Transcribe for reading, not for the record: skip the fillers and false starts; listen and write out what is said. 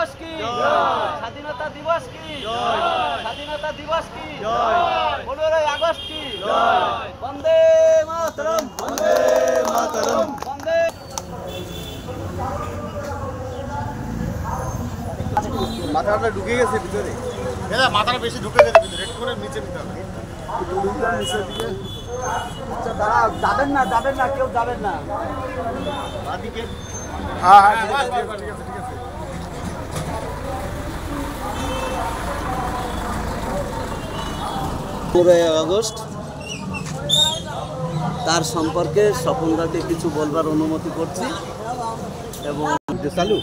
দিবস কি, স্বাধীনতা দিবস কি, স্বাধীনতা দিবস কি, 15ই আগস্ট কি, বন্দে মাতরম, বন্দে মাতরম, বন্দে। মাথাটা ঢুকে গেছে ভিতরে, মাথাটা বেশি ঢুকে গেছে ভিতরে, একটু করে নিচে নিতে হবে। আচ্ছা দাঁড়াও, যাবেন না, যাবেন না, কেউ যাবেন না। হ্যাঁ হ্যাঁ ঠিক আছে ঠিক আছে ঠিক আছে। 15ই আগস্ট, তার সম্পর্কে স্বপনদাকে কিছু বলবার অনুমতি করছি। এবং চালু